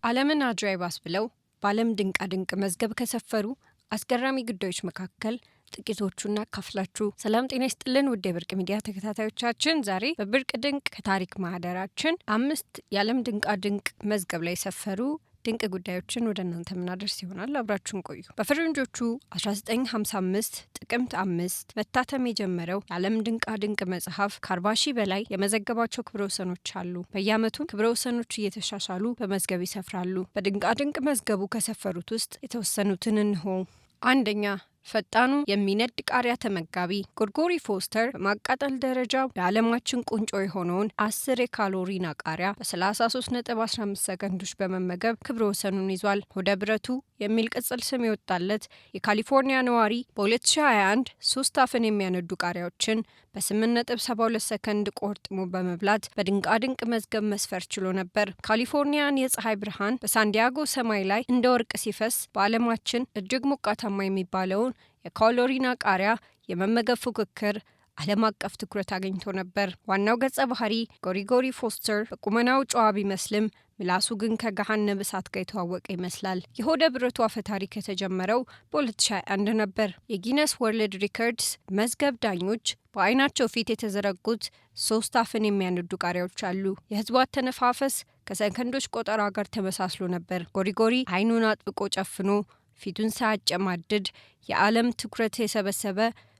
ዓለምን አድራይባስ ብለው በዓለም ድንቃ ድንቅ መዝገብ ከሰፈሩ አስገራሚ ጉዳዮች መካከል ጥቂቶቹና ካፍላችሁ። ሰላም ጤና ይስጥልን ውድ የብርቅ ሚዲያ ተከታታዮቻችን፣ ዛሬ በብርቅ ድንቅ ከታሪክ ማህደራችን 5 የዓለም ድንቃ ድንቅ መዝገብ ላይ የሰፈሩ ድንቅ ጉዳዮችን ወደ እናንተ ምናደርስ ይሆናል። አብራችሁን ቆዩ። በፈረንጆቹ 1955 ጥቅምት 5 መታተም የጀመረው የዓለም ድንቃ ድንቅ መጽሐፍ ከ40 ሺህ በላይ የመዘገባቸው ክብረ ወሰኖች አሉ። በየዓመቱ ክብረ ወሰኖች እየተሻሻሉ በመዝገብ ይሰፍራሉ። በድንቃ ድንቅ መዝገቡ ከሰፈሩት ውስጥ የተወሰኑትን እንሆ። አንደኛ፣ ፈጣኑ የሚነድ ቃሪያ ተመጋቢ ጎርጎሪ ፎስተር በማቃጠል ደረጃ የዓለማችን ቁንጮ የሆነውን 10 የካሎሪና ቃሪያ በ33.15 ሰከንዶች በመመገብ ክብረ ወሰኑን ይዟል። ሆደ ብረቱ የሚል ቅጽል ስም የወጣለት የካሊፎርኒያ ነዋሪ በ2021 3 አፍን የሚያነዱ ቃሪያዎችን በ8.72 ሰከንድ ቆርጥሞ በመብላት በድንቃ ድንቅ መዝገብ መስፈር ችሎ ነበር። ካሊፎርኒያን የፀሐይ ብርሃን በሳንዲያጎ ሰማይ ላይ እንደ ወርቅ ሲፈስ በዓለማችን እጅግ ሞቃታማ የሚባለውን የካሎሪና ቃሪያ የመመገብ ፉክክር ዓለም አቀፍ ትኩረት አግኝቶ ነበር። ዋናው ገጸ ባህሪ ጎሪጎሪ ፎስተር በቁመናው ጨዋ ቢመስልም ምላሱ ግን ከገሃነም እሳት ጋር የተዋወቀ ይመስላል። የሆደ ብረቱ አፈ ታሪክ የተጀመረው በ2021 ነበር። የጊነስ ወርልድ ሪከርድስ መዝገብ ዳኞች በአይናቸው ፊት የተዘረጉት 3 አፍን የሚያነዱ ቃሪያዎች አሉ። የህዝቡ አተነፋፈስ ከሰከንዶች ቆጠራ ጋር ተመሳስሎ ነበር። ጎሪጎሪ አይኑን አጥብቆ ጨፍኖ ፊቱን ሳያጨማድድ የዓለም ትኩረት የሰበሰበ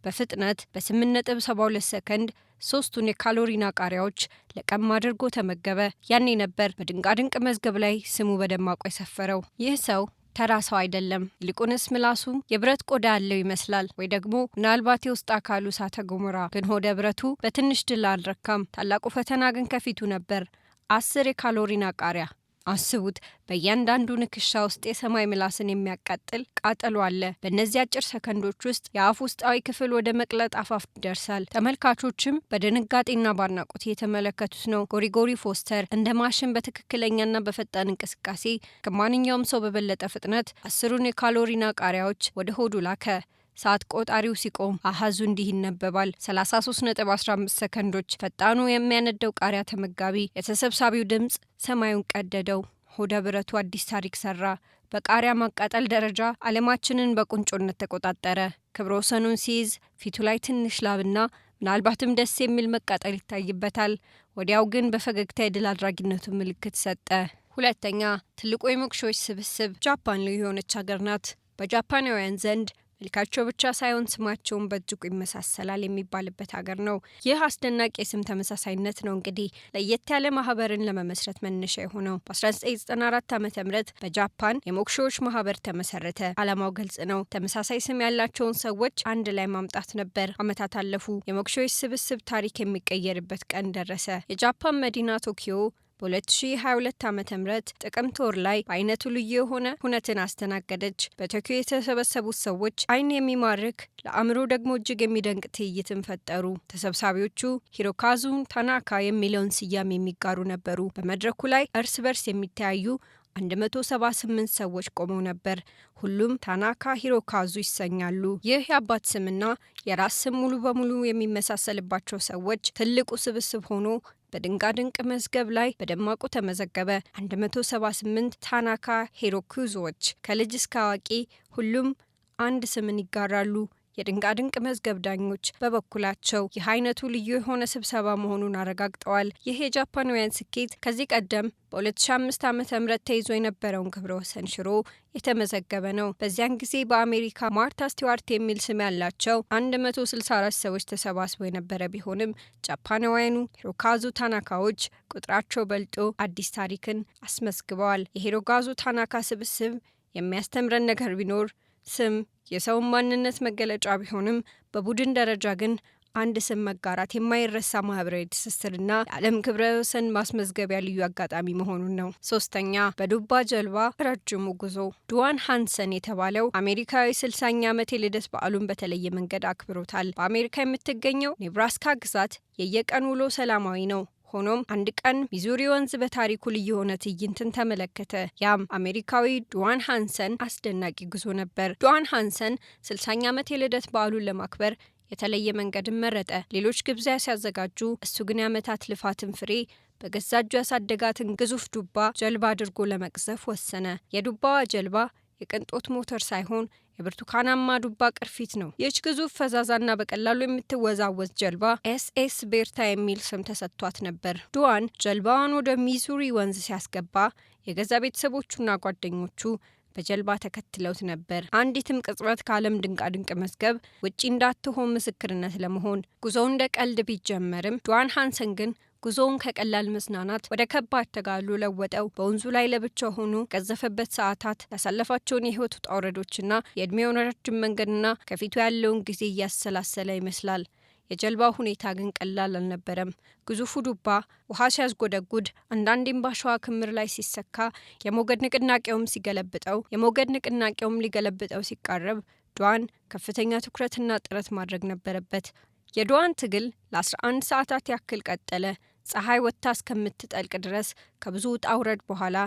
በፍጥነት በ8.72 ሰከንድ 3ቱን የካሎሪና ቃሪያዎች ለቀም አድርጎ ተመገበ። ያኔ ነበር በድንቃ ድንቅ መዝገብ ላይ ስሙ በደማቁ የሰፈረው። ይህ ሰው ተራ ሰው አይደለም። ይልቁንስ ምላሱ የብረት ቆዳ ያለው ይመስላል፣ ወይ ደግሞ ምናልባት የውስጥ አካሉ እሳተ ገሞራ። ግን ሆደ ብረቱ በትንሽ ድል አልረካም። ታላቁ ፈተና ግን ከፊቱ ነበር። 10 የካሎሪና ቃሪያ። አስቡት፣ በእያንዳንዱ ንክሻ ውስጥ የሰማይ ምላስን የሚያቃጥል ቃጠሎ አለ። በእነዚህ አጭር ሰከንዶች ውስጥ የአፍ ውስጣዊ ክፍል ወደ መቅለጥ አፋፍ ይደርሳል። ተመልካቾችም በድንጋጤና ባድናቆት የተመለከቱት ነው። ጎሪጎሪ ፎስተር እንደ ማሽን በትክክለኛና በፈጣን እንቅስቃሴ ከማንኛውም ሰው በበለጠ ፍጥነት 10ሩን የካሎሪና ቃሪያዎች ወደ ሆዱ ላከ። ሰዓት ቆጣሪው ሲቆም አሃዙ እንዲህ ይነበባል። 33.15 ሰከንዶች። ፈጣኑ የሚያነደው ቃሪያ ተመጋቢ የተሰብሳቢው ድምፅ ሰማዩን ቀደደው። ሆደ ብረቱ አዲስ ታሪክ ሰራ። በቃሪያ ማቃጠል ደረጃ ዓለማችንን በቁንጮነት ተቆጣጠረ። ክብረ ወሰኑን ሲይዝ ፊቱ ላይ ትንሽ ላብና ምናልባትም ደስ የሚል መቃጠል ይታይበታል። ወዲያው ግን በፈገግታ የድል አድራጊነቱን ምልክት ሰጠ። ሁለተኛ፣ ትልቁ የሞክሾች ስብስብ። ጃፓን ልዩ የሆነች ሀገር ናት። በጃፓናውያን ዘንድ መልካቸው ብቻ ሳይሆን ስማቸውን በእጅጉ ይመሳሰላል የሚባልበት ሀገር ነው። ይህ አስደናቂ የስም ተመሳሳይነት ነው እንግዲህ ለየት ያለ ማህበርን ለመመስረት መነሻ የሆነው። በ1994 ዓ.ም በጃፓን የሞክሾዎች ማህበር ተመሰረተ። ዓላማው ግልጽ ነው። ተመሳሳይ ስም ያላቸውን ሰዎች አንድ ላይ ማምጣት ነበር። ዓመታት አለፉ። የሞክሾዎች ስብስብ ታሪክ የሚቀየርበት ቀን ደረሰ። የጃፓን መዲና ቶኪዮ በ2022 ዓ.ም ጥቅምት ወር ላይ በአይነቱ ልዩ የሆነ ሁነትን አስተናገደች። በቶኪዮ የተሰበሰቡት ሰዎች አይን የሚማርክ ለአእምሮ ደግሞ እጅግ የሚደንቅ ትዕይንትን ፈጠሩ። ተሰብሳቢዎቹ ሂሮካዙ ታናካ የሚለውን ስያሜ የሚጋሩ ነበሩ። በመድረኩ ላይ እርስ በርስ የሚተያዩ 178 ሰዎች ቆመው ነበር። ሁሉም ታናካ ሂሮካዙ ይሰኛሉ። ይህ የአባት ስምና የራስ ስም ሙሉ በሙሉ የሚመሳሰልባቸው ሰዎች ትልቁ ስብስብ ሆኖ በድንቃ ድንቅ መዝገብ ላይ በደማቁ ተመዘገበ። 178 ታናካ ሂሮካዙዎች ከልጅ እስከ አዋቂ ሁሉም አንድ ስምን ይጋራሉ። የድንቃ ድንቅ መዝገብ ዳኞች በበኩላቸው ይህ አይነቱ ልዩ የሆነ ስብሰባ መሆኑን አረጋግጠዋል። ይህ የጃፓናውያን ስኬት ከዚህ ቀደም በ2005 ዓ.ም ተይዞ የነበረውን ክብረ ወሰን ሽሮ የተመዘገበ ነው። በዚያን ጊዜ በአሜሪካ ማርታ ስቲዋርት የሚል ስም ያላቸው 164 ሰዎች ተሰባስበው የነበረ ቢሆንም ጃፓናውያኑ ሂሮካዙ ታናካዎች ቁጥራቸው በልጦ አዲስ ታሪክን አስመዝግበዋል። የሂሮካዙ ታናካ ስብስብ የሚያስተምረን ነገር ቢኖር ስም የሰውን ማንነት መገለጫ ቢሆንም በቡድን ደረጃ ግን አንድ ስም መጋራት የማይረሳ ማህበራዊ ትስስርና የዓለም ክብረ ወሰን ማስመዝገቢያ ልዩ አጋጣሚ መሆኑን ነው። ሶስተኛ፣ በዱባ ጀልባ ረጅሙ ጉዞ። ዱዋን ሃንሰን የተባለው አሜሪካዊ 60ኛ ዓመት የልደት በዓሉን በተለየ መንገድ አክብሮታል። በአሜሪካ የምትገኘው ኔብራስካ ግዛት የየቀን ውሎ ሰላማዊ ነው። ሆኖም አንድ ቀን ሚዙሪ ወንዝ በታሪኩ ልዩ የሆነ ትዕይንትን ተመለከተ። ያም አሜሪካዊ ዱዋን ሃንሰን አስደናቂ ጉዞ ነበር። ዱዋን ሃንሰን 60ኛ ዓመት የልደት በዓሉን ለማክበር የተለየ መንገድን መረጠ። ሌሎች ግብዣ ሲያዘጋጁ፣ እሱ ግን የዓመታት ልፋትን ፍሬ በገዛ እጁ ያሳደጋትን ግዙፍ ዱባ ጀልባ አድርጎ ለመቅዘፍ ወሰነ። የዱባዋ ጀልባ የቅንጦት ሞተር ሳይሆን የብርቱካናማ ዱባ ቅርፊት ነው። ይህች ግዙፍ ፈዛዛና በቀላሉ የምትወዛወዝ ጀልባ ኤስኤስ ቤርታ የሚል ስም ተሰጥቷት ነበር። ዱዋን ጀልባዋን ወደ ሚዙሪ ወንዝ ሲያስገባ የገዛ ቤተሰቦቹና ጓደኞቹ በጀልባ ተከትለውት ነበር። አንዲትም ቅጽበት ከዓለም ድንቃድንቅ መዝገብ ውጪ እንዳትሆን ምስክርነት ለመሆን ጉዞው እንደ ቀልድ ቢጀመርም ዱዋን ሃንሰን ግን ጉዞውን ከቀላል መዝናናት ወደ ከባድ ተጋድሎ ለወጠው። በወንዙ ላይ ለብቻው ሆኖ ቀዘፈበት ሰዓታት ያሳለፋቸውን የህይወት ውጣ ውረዶችና የእድሜውን ረጅም መንገድና ከፊቱ ያለውን ጊዜ እያሰላሰለ ይመስላል። የጀልባው ሁኔታ ግን ቀላል አልነበረም። ግዙፉ ዱባ ውሃ ሲያስጎደጉድ፣ አንዳንዴም ባሸዋ ክምር ላይ ሲሰካ፣ የሞገድ ንቅናቄውም ሊገለብጠው ሲቃረብ ዱዋን ከፍተኛ ትኩረትና ጥረት ማድረግ ነበረበት። የዱዋን ትግል ለ11 ሰዓታት ያክል ቀጠለ። ፀሐይ ወጥታ እስከምትጠልቅ ድረስ ከብዙ ውጣ ውረድ በኋላ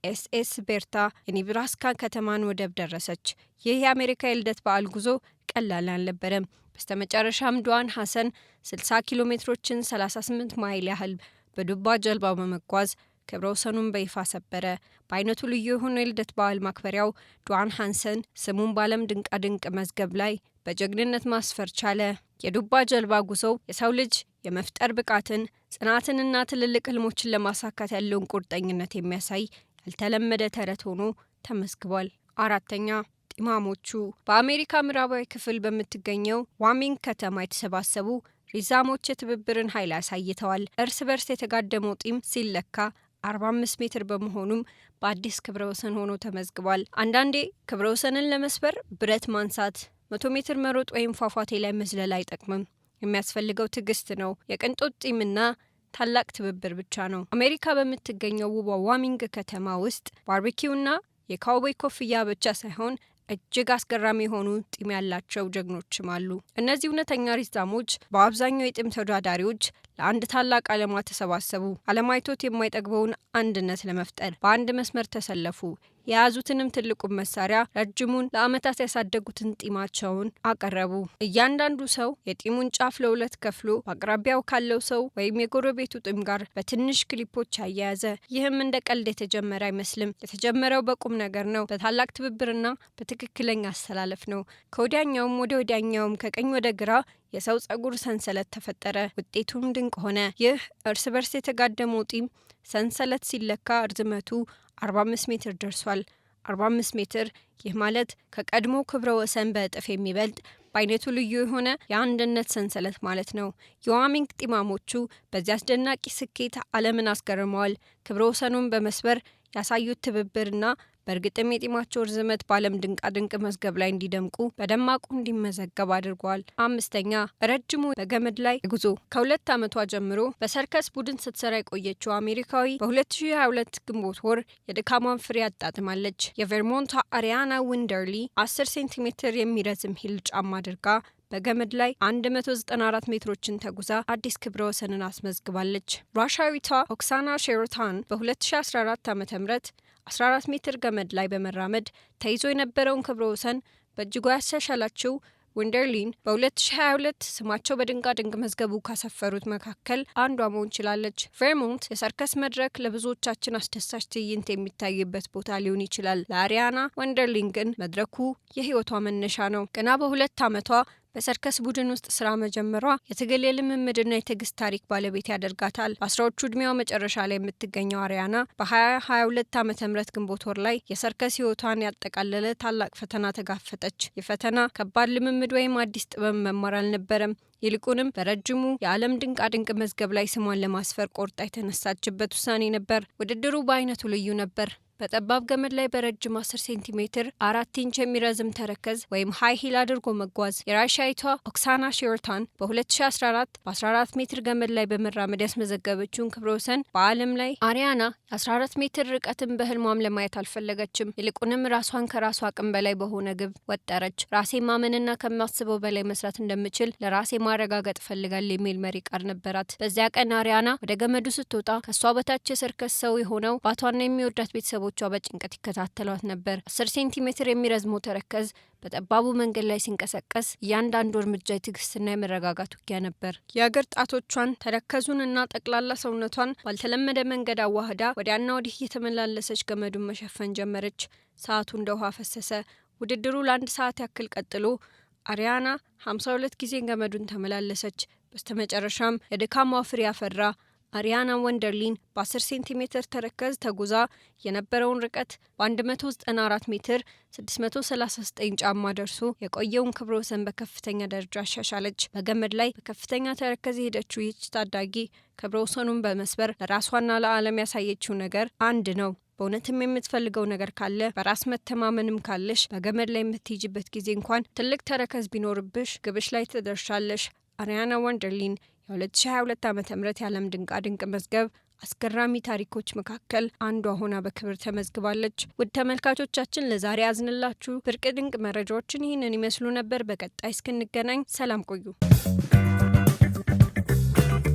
ኤስኤስ ቤርታ የኔብራስካ ከተማን ወደብ ደረሰች። ይህ የአሜሪካ የልደት በዓል ጉዞ ቀላል አልነበረም። በስተመጨረሻም ዱዋን ሃንሰን 60 ኪሎ ሜትሮችን 38 ማይል ያህል በዱባ ጀልባው በመጓዝ ክብረ ወሰኑን በይፋ ሰበረ። በአይነቱ ልዩ የሆነ የልደት በዓል ማክበሪያው ዱዋን ሃንሰን ስሙን በዓለም ድንቃድንቅ መዝገብ ላይ በጀግንነት ማስፈር ቻለ። የዱባ ጀልባ ጉዞው የሰው ልጅ የመፍጠር ብቃትን፣ ጽናትንና ትልልቅ ህልሞችን ለማሳካት ያለውን ቁርጠኝነት የሚያሳይ ያልተለመደ ተረት ሆኖ ተመዝግቧል። አራተኛ ጢማሞቹ። በአሜሪካ ምዕራባዊ ክፍል በምትገኘው ዋሚንግ ከተማ የተሰባሰቡ ሪዛሞች የትብብርን ኃይል አሳይተዋል። እርስ በርስ የተጋደመው ጢም ሲለካ 45 ሜትር በመሆኑም በአዲስ ክብረ ወሰን ሆኖ ተመዝግቧል። አንዳንዴ ክብረ ወሰንን ለመስበር ብረት ማንሳት፣ 100 ሜትር መሮጥ ወይም ፏፏቴ ላይ መዝለል አይጠቅምም። የሚያስፈልገው ትዕግስት ነው። የቅንጦት ጢምና ታላቅ ትብብር ብቻ ነው። አሜሪካ በምትገኘው ውቧ ዋሚንግ ከተማ ውስጥ ባርቤኪውና የካውቦይ ኮፍያ ብቻ ሳይሆን እጅግ አስገራሚ የሆኑ ጢም ያላቸው ጀግኖችም አሉ። እነዚህ እውነተኛ ሪዛሞች በአብዛኛው የጢም ተወዳዳሪዎች ለአንድ ታላቅ ዓላማ ተሰባሰቡ። ዓለማይቶት የማይጠግበውን አንድነት ለመፍጠር በአንድ መስመር ተሰለፉ። የያዙትንም ትልቁን መሳሪያ ረጅሙን ለዓመታት ያሳደጉትን ጢማቸውን አቀረቡ። እያንዳንዱ ሰው የጢሙን ጫፍ ለሁለት ከፍሎ በአቅራቢያው ካለው ሰው ወይም የጎረቤቱ ጢም ጋር በትንሽ ክሊፖች አያያዘ። ይህም እንደ ቀልድ የተጀመረ አይመስልም። የተጀመረው በቁም ነገር ነው፣ በታላቅ ትብብርና በትክክለኛ አስተላለፍ ነው። ከወዲያኛውም ወደ ወዲያኛውም ከቀኝ ወደ ግራ የሰው ጸጉር ሰንሰለት ተፈጠረ። ውጤቱም ድንቅ ሆነ። ይህ እርስ በርስ የተጋደመው ጢም ሰንሰለት ሲለካ ርዝመቱ 45 ሜትር ደርሷል። 45 ሜትር፣ ይህ ማለት ከቀድሞ ክብረ ወሰን በእጥፍ የሚበልጥ በአይነቱ ልዩ የሆነ የአንድነት ሰንሰለት ማለት ነው። የዋሚንግ ጢማሞቹ በዚህ አስደናቂ ስኬት ዓለምን አስገርመዋል። ክብረ ወሰኑን በመስበር ያሳዩት ትብብርና በእርግጥም የጢማቸው ርዝመት በዓለም ድንቃድንቅ መዝገብ ላይ እንዲደምቁ በደማቁ እንዲመዘገብ አድርጓል። አምስተኛ ረጅሙ በገመድ ላይ ጉዞ። ከ2 ዓመቷ ጀምሮ በሰርከስ ቡድን ስትሰራ የቆየችው አሜሪካዊ በ2022 ግንቦት ወር የድካሟን ፍሬ አጣጥማለች። የቬርሞንቷ አሪያና ዊንደርሊ 10 ሴንቲሜትር የሚረዝም ሂል ጫማ አድርጋ በገመድ ላይ 194 ሜትሮችን ተጉዛ አዲስ ክብረ ወሰንን አስመዝግባለች። ራሻዊቷ ኦክሳና ሼሮታን በ2014 ዓ.ም 14 ሜትር ገመድ ላይ በመራመድ ተይዞ የነበረውን ክብረ ወሰን በእጅጉ ያሻሻላችው ዊንደርሊን በ2022 ስማቸው በድንቃድንቅ መዝገቡ ካሰፈሩት መካከል አንዷ መሆን ችላለች። ቬርሞንት የሰርከስ መድረክ ለብዙዎቻችን አስደሳች ትዕይንት የሚታይበት ቦታ ሊሆን ይችላል። ለአሪያና ዊንደርሊን ግን መድረኩ የህይወቷ መነሻ ነው። ገና በ2 ዓመቷ በሰርከስ ቡድን ውስጥ ስራ መጀመሯ የትግል የልምምድና የትዕግስት ታሪክ ባለቤት ያደርጋታል። በ10ዎቹ ዕድሜዋ መጨረሻ ላይ የምትገኘው አሪያና በ2022 ዓ.ም ግንቦት ወር ላይ የሰርከስ ህይወቷን ያጠቃለለ ታላቅ ፈተና ተጋፈጠች። ይህ ፈተና ከባድ ልምምድ ወይም አዲስ ጥበብ መማር አልነበረም። ይልቁንም በረጅሙ የዓለም ድንቃድንቅ መዝገብ ላይ ስሟን ለማስፈር ቆርጣ የተነሳችበት ውሳኔ ነበር። ውድድሩ በአይነቱ ልዩ ነበር። በጠባብ ገመድ ላይ በረጅም 10 ሴንቲሜትር 4 ኢንች የሚረዝም ተረከዝ ወይም ሃይ ሂል አድርጎ መጓዝ። የራሻይቷ ኦክሳና ሼሮታን በ2014 በ14 ሜትር ገመድ ላይ በመራመድ ያስመዘገበችውን ክብረ ወሰን በዓለም ላይ አሪያና 14 ሜትር ርቀትን በህልሟም ለማየት አልፈለገችም። ይልቁንም ራሷን ከራሷ አቅም በላይ በሆነ ግብ ወጠረች። ራሴ ማመንና ከማስበው በላይ መስራት እንደምችል ለራሴ ማረጋገጥ ፈልጋል የሚል መሪ ቃል ነበራት። በዚያ ቀን አሪያና ወደ ገመዱ ስትወጣ ከሷ በታች የሰርከስ ሰው የሆነው ባቷና የሚወዳት ቤተሰቦቿ ቤተሰቦቿ በጭንቀት ይከታተሏት ነበር። 10 ሴንቲሜትር የሚረዝመው ተረከዝ በጠባቡ መንገድ ላይ ሲንቀሳቀስ እያንዳንዱ እርምጃ የትዕግስትና የመረጋጋት ውጊያ ነበር። የእግር ጣቶቿን ተረከዙንና ጠቅላላ ሰውነቷን ባልተለመደ መንገድ አዋህዳ ወዲያና ወዲህ እየተመላለሰች ገመዱን መሸፈን ጀመረች። ሰዓቱ እንደ ውሃ ፈሰሰ። ውድድሩ ለ1 ሰዓት ያክል ቀጥሎ አሪያና 52 ጊዜ ገመዱን ተመላለሰች። በስተመጨረሻም የድካሟ ፍሬ አፈራ። አሪያና ወንደርሊን በ10 ሴንቲሜትር ተረከዝ ተጉዛ የነበረውን ርቀት በ194 ሜትር 639 ጫማ ደርሶ የቆየውን ክብረ ወሰን በከፍተኛ ደረጃ አሻሻለች። በገመድ ላይ በከፍተኛ ተረከዝ የሄደችው ይህች ታዳጊ ክብረ ወሰኑን በመስበር ለራሷና ለዓለም ያሳየችው ነገር አንድ ነው። በእውነትም የምትፈልገው ነገር ካለ፣ በራስ መተማመንም ካለሽ፣ በገመድ ላይ የምትሄጅበት ጊዜ እንኳን ትልቅ ተረከዝ ቢኖርብሽ ግብሽ ላይ ትደርሻለሽ። አሪያና ወንደርሊን የ2022 ዓ.ም የዓለም ድንቃድንቅ መዝገብ አስገራሚ ታሪኮች መካከል አንዷ ሆና በክብር ተመዝግባለች። ውድ ተመልካቾቻችን ለዛሬ ያዝንላችሁ ብርቅ ድንቅ መረጃዎችን ይህንን ይመስሉ ነበር። በቀጣይ እስክንገናኝ ሰላም ቆዩ።